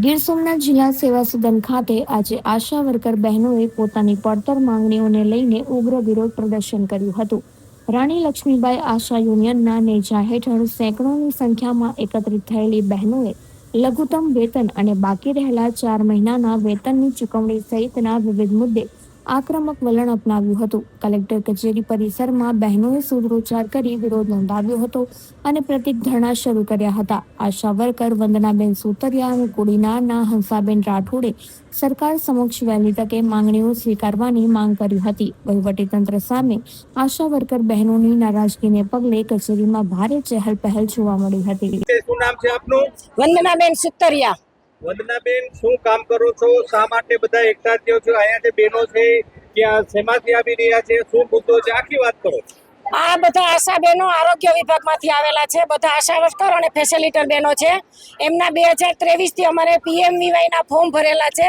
ગીર સોમનાથ જિલ્લા સેવા સદન ખાતે આજે આશા વર્કર બહેનોએ પોતાની પડતર માંગણીઓને લઈને ઉગ્ર વિરોધ પ્રદર્શન કર્યું હતું. રાણી લક્ષ્મીબાઈ આશા યુનિયનના નેજા હેઠળ સેંકડોની સંખ્યામાં એકત્રિત થયેલી બહેનોએ લઘુત્તમ વેતન અને બાકી રહેલા 4 મહિનાના વેતનની ચૂકવણી સહિતના વિવિધ મુદ્દે આક્રમક વલણ અપનાવ્યું હતું. કલેક્ટર કચેરી પરિસરમાં બહેનોએ સૂત્રોચ્ચાર કરી વિરોધ નોંધાવ્યો હતો અને પ્રતિક ધરણા શરૂ કર્યા હતા. આશા વર્કર વંદનાબેન સુતરિયા અને કુડીનારના હંસાબેન રાઠોડે સરકાર સમક્ષ વહેલી તકે માંગણીઓ સ્વીકારવાની માંગ કરી હતી. વહીવટીતંત્ર સામે આશા વર્કર બહેનોની નારાજગીને પગલે કચેરીમાં ભારે ચહેલ પહેલ જોવા મળી હતી. શું નામ છે આપનું? વંદનાબેન સુતરિયા. વંદનાબેન, શું કામ કરો છો? શા માટે બધા એકઠા થયો છો? અહીંયા જે બહેનો છે ત્યાં શેમાંથી આવી રહ્યા છે? શું મુદ્દો છે? આખી વાત કરો. આ બધા આશા બહેનો આરોગ્ય વિભાગમાંથી આવેલા છે. બધા આશા વર્કર અને ફેસિલિટર બહેનો છે. એમના 2023 થી અમારે PMVY ના ફોર્મ ભરેલા છે.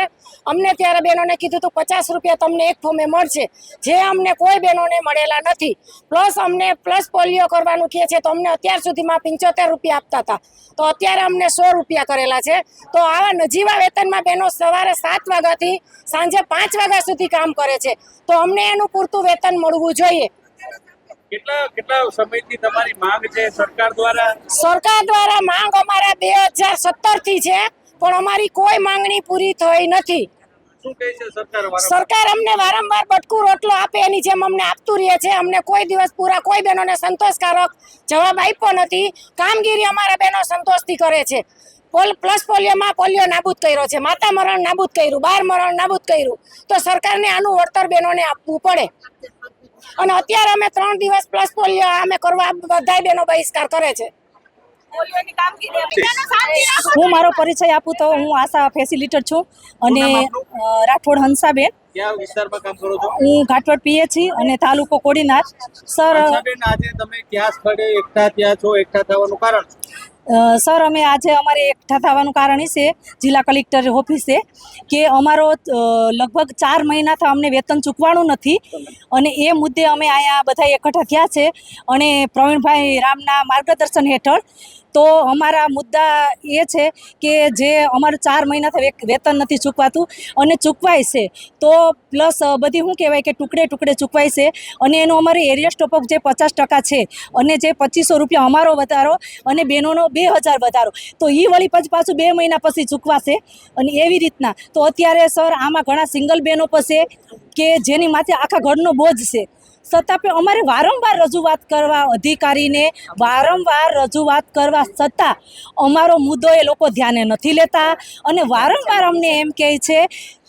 અમને ત્યારે બહેનોને કીધું હતું 50 રૂપિયા તમને એક ફોર્મે મળશે, જે અમને કોઈ બહેનોને મળેલા નથી. પ્લસ અમને પ્લસ પોલિયો કરવાનું કહે છે તો અમને અત્યાર સુધીમાં 75 રૂપિયા આપતા હતા, તો અત્યારે અમને 100 રૂપિયા કરેલા છે. તો આવા નજીવા વેતનમાં બહેનો સવારે 7 વાગ્યાથી સાંજે 5 વાગ્યા સુધી કામ કરે છે, તો અમને એનું પૂરતું વેતન મળવું જોઈએ. કેટલા સમયથી તમારી માંગ છે સરકાર દ્વારા? સરકાર દ્વારા માંગ અમારા 2017 થી છે, પણ અમારી કોઈ માંગણી પૂરી થઈ નથી. શું કહે છે સરકાર? સરકાર અમને વારંવાર બટકું રોટલો આપે એની જેમ અમને આપતું રહે છે. અમને કોઈ દિવસ પૂરા કોઈ બહેનોને સંતોષકારક જવાબ આપ્યો નથી. કામગીરી અમારા બહેનો સંતોષથી કરે છે. પ્લસ પોલિયોમાં પોલિયો નાબૂદ કર્યો છે, માતા મરણ નાબૂદ કર્યું, બાળ મરણ નાબૂદ કર્યું, તો સરકારને આનું વળતર બહેનોને આપવું પડે. અને અત્યારે અમે 3 દિવસ પ્લસ પોલિયો અમે કરવા બધાય બહેનો બહિષ્કાર કરે છે. હું મારો પરિચય આપું તો હું આશા ફેસિલિટર છું અને રાઠોડ હંસાબેન. ક્યાં વિસ્તારમાં કામ કરો છો? હું ઘાટવડ PH અને તાલુકો કોડીનાર. સર, આજે તમે ક્યાં સ્થળે એકઠા થયા છો? એકઠા થવાનું કારણ? સર, અમે આજે અમારે એકઠા થવાનું કારણ છે જિલ્લા કલેક્ટર ઓફિસે કે અમારો લગભગ 4 મહિનાથી અમને વેતન ચૂકવાનું નથી, અને એ મુદ્દે અમે અહીંયા બધા એકઠા થયા છે. અને પ્રવીણભાઈ રામના માર્ગદર્શન હેઠળ તો અમારા મુદ્દા એ છે કે જે અમારું 4 મહિનાથી વેતન નથી ચૂકવાતું અને ચૂકવાય છે તો પ્લસ બધી શું કહેવાય કે ટુકડે ટુકડે ચૂકવાય છે, અને એનો અમારે એરિયા સ્ટોપઅપ જે 50% છે અને જે 2500 રૂપિયા અમારો વધારો અને બહેનોનો 2000 વધારો, તો એ વળી પાછું 2 મહિના પછી ચૂકવાશે. અને એવી રીતના તો અત્યારે સર આમાં ઘણા સિંગલ બહેનો પાસે કે જેની માથે આખા ઘરનો બોજ છે, છતાં પણ અમારે વારંવાર રજૂઆત કરવા અધિકારીને, વારંવાર રજૂઆત કરવા છતાં અમારો મુદ્દો એ લોકો ધ્યાને નથી લેતા. અને વારંવાર અમને એમ કહે છે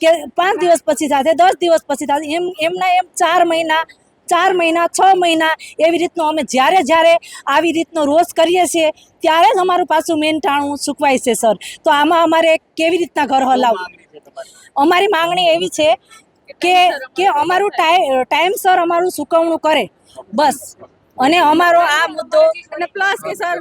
કે 5 દિવસ પછી થશે, 10 દિવસ પછી થશે, એમના 4 મહિના 6 મહિના એવી રીતનો અમે જ્યારે આવી રીતનો રોજ કરીએ છીએ ત્યારે જ અમારું પાછું મહેનતાણું ચૂકવાય છે. સર, તો આમાં અમારે કેવી રીતના ઘર હલાવવું? અમારી માંગણી એવી છે કે અમારું ટાઈમસર અમારું ચૂકવણું કરે બસ. અને અમારો આ મુદ્દો, અને પ્લસ કે સર